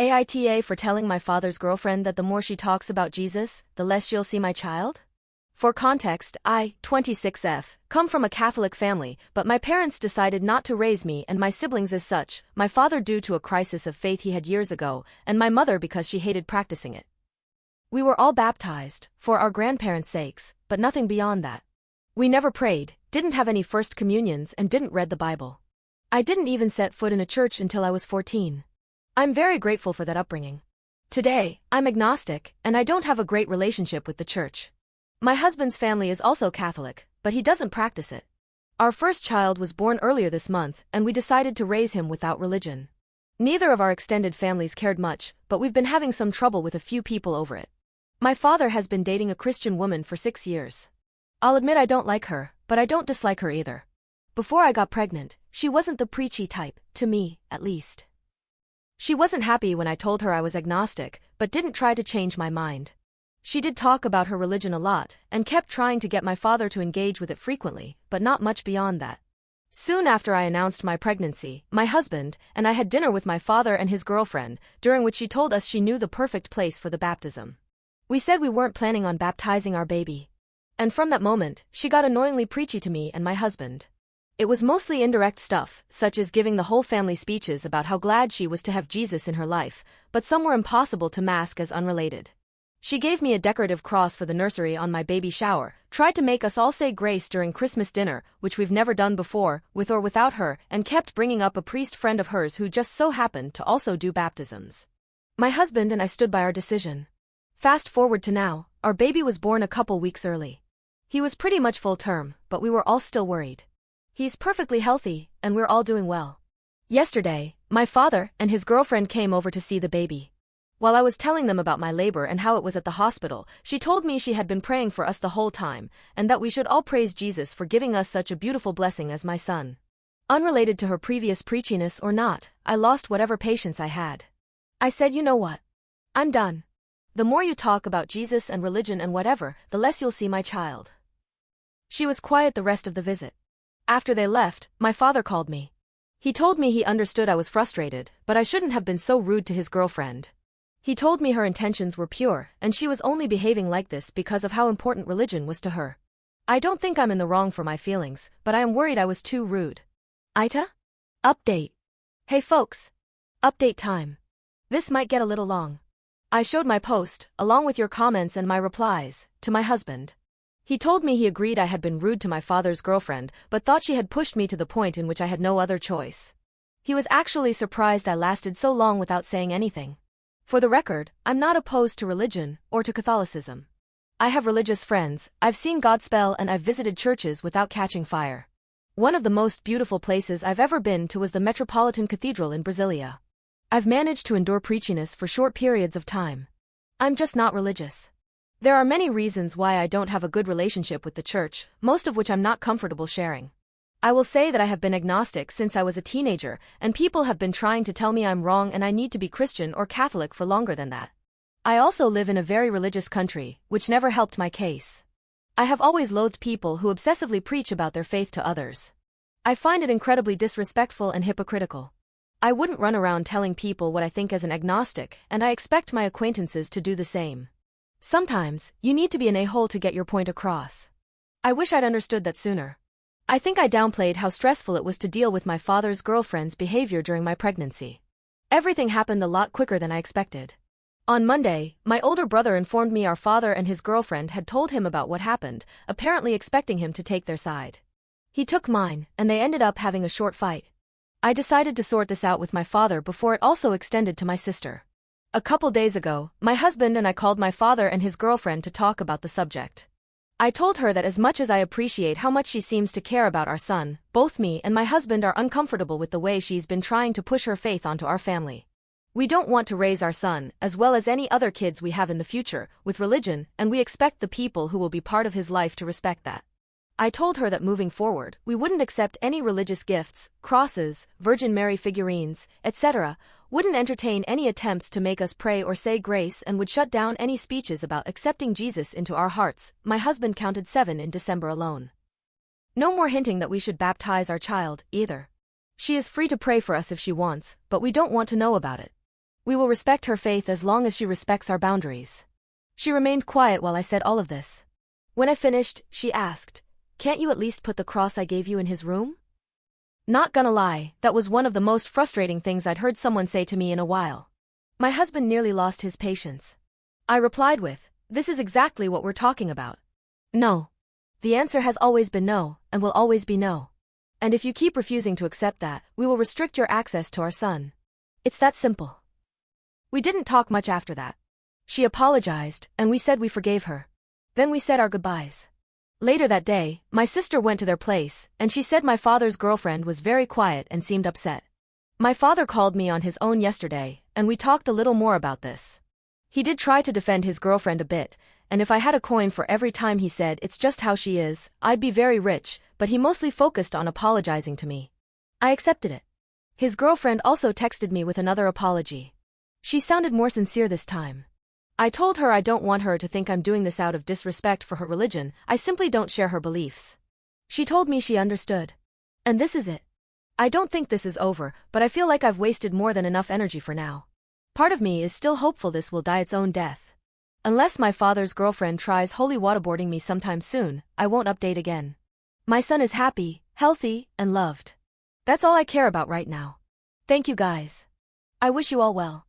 AITA for telling my father's girlfriend that the more she talks about Jesus, the less she'll see my child? For context, I, 26F, come from a Catholic family, but my parents decided not to raise me and my siblings as such, my father due to a crisis of faith he had years ago, and my mother because she hated practicing it. We were all baptized, for our grandparents' sakes, but nothing beyond that. We never prayed, didn't have any first communions and didn't read the Bible. I didn't even set foot in a church until I was 14. I'm very grateful for that upbringing. Today, I'm agnostic, and I don't have a great relationship with the church. My husband's family is also Catholic, but he doesn't practice it. Our first child was born earlier this month, and we decided to raise him without religion. Neither of our extended families cared much, but we've been having some trouble with a few people over it. My father has been dating a Christian woman for 6 years. I'll admit I don't like her, but I don't dislike her either. Before I got pregnant, she wasn't the preachy type, to me, at least. She wasn't happy when I told her I was agnostic, but didn't try to change my mind. She did talk about her religion a lot, and kept trying to get my father to engage with it frequently, but not much beyond that. Soon after I announced my pregnancy, my husband and I had dinner with my father and his girlfriend, during which she told us she knew the perfect place for the baptism. We said we weren't planning on baptizing our baby. And from that moment, she got annoyingly preachy to me and my husband. It was mostly indirect stuff, such as giving the whole family speeches about how glad she was to have Jesus in her life, but some were impossible to mask as unrelated. She gave me a decorative cross for the nursery on my baby shower, tried to make us all say grace during Christmas dinner, which we've never done before, with or without her, and kept bringing up a priest friend of hers who just so happened to also do baptisms. My husband and I stood by our decision. Fast forward to now, our baby was born a couple weeks early. He was pretty much full term, but we were all still worried. He's perfectly healthy, and we're all doing well. Yesterday, my father and his girlfriend came over to see the baby. While I was telling them about my labor and how it was at the hospital, she told me she had been praying for us the whole time, and that we should all praise Jesus for giving us such a beautiful blessing as my son. Unrelated to her previous preachiness or not, I lost whatever patience I had. I said, you know what? I'm done. The more you talk about Jesus and religion and whatever, the less you'll see my child. She was quiet the rest of the visit. After they left, my father called me. He told me he understood I was frustrated, but I shouldn't have been so rude to his girlfriend. He told me her intentions were pure, and she was only behaving like this because of how important religion was to her. I don't think I'm in the wrong for my feelings, but I am worried I was too rude. AITA? Update. Hey folks. Update time. This might get a little long. I showed my post, along with your comments and my replies, to my husband. He told me he agreed I had been rude to my father's girlfriend, but thought she had pushed me to the point in which I had no other choice. He was actually surprised I lasted so long without saying anything. For the record, I'm not opposed to religion, or to Catholicism. I have religious friends, I've seen Godspell and I've visited churches without catching fire. One of the most beautiful places I've ever been to was the Metropolitan Cathedral in Brasilia. I've managed to endure preachiness for short periods of time. I'm just not religious. There are many reasons why I don't have a good relationship with the church, most of which I'm not comfortable sharing. I will say that I have been agnostic since I was a teenager, and people have been trying to tell me I'm wrong and I need to be Christian or Catholic for longer than that. I also live in a very religious country, which never helped my case. I have always loathed people who obsessively preach about their faith to others. I find it incredibly disrespectful and hypocritical. I wouldn't run around telling people what I think as an agnostic, and I expect my acquaintances to do the same. Sometimes, you need to be an a-hole to get your point across. I wish I'd understood that sooner. I think I downplayed how stressful it was to deal with my father's girlfriend's behavior during my pregnancy. Everything happened a lot quicker than I expected. On Monday, my older brother informed me our father and his girlfriend had told him about what happened, apparently expecting him to take their side. He took mine, and they ended up having a short fight. I decided to sort this out with my father before it also extended to my sister. A couple days ago, my husband and I called my father and his girlfriend to talk about the subject. I told her that as much as I appreciate how much she seems to care about our son, both me and my husband are uncomfortable with the way she's been trying to push her faith onto our family. We don't want to raise our son, as well as any other kids we have in the future, with religion, and we expect the people who will be part of his life to respect that. I told her that moving forward, we wouldn't accept any religious gifts, crosses, Virgin Mary figurines, etc., wouldn't entertain any attempts to make us pray or say grace, and would shut down any speeches about accepting Jesus into our hearts. My husband counted 7 in December alone. No more hinting that we should baptize our child, either. She is free to pray for us if she wants, but we don't want to know about it. We will respect her faith as long as she respects our boundaries. She remained quiet while I said all of this. When I finished, she asked, "Can't you at least put the cross I gave you in his room?" Not gonna lie, that was one of the most frustrating things I'd heard someone say to me in a while. My husband nearly lost his patience. I replied with, "This is exactly what we're talking about. No. The answer has always been no, and will always be no. And if you keep refusing to accept that, we will restrict your access to our son. It's that simple." We didn't talk much after that. She apologized, and we said we forgave her. Then we said our goodbyes. Later that day, my sister went to their place, and she said my father's girlfriend was very quiet and seemed upset. My father called me on his own yesterday, and we talked a little more about this. He did try to defend his girlfriend a bit, and if I had a coin for every time he said it's just how she is, I'd be very rich, but he mostly focused on apologizing to me. I accepted it. His girlfriend also texted me with another apology. She sounded more sincere this time. I told her I don't want her to think I'm doing this out of disrespect for her religion, I simply don't share her beliefs. She told me she understood. And this is it. I don't think this is over, but I feel like I've wasted more than enough energy for now. Part of me is still hopeful this will die its own death. Unless my father's girlfriend tries holy waterboarding me sometime soon, I won't update again. My son is happy, healthy, and loved. That's all I care about right now. Thank you guys. I wish you all well.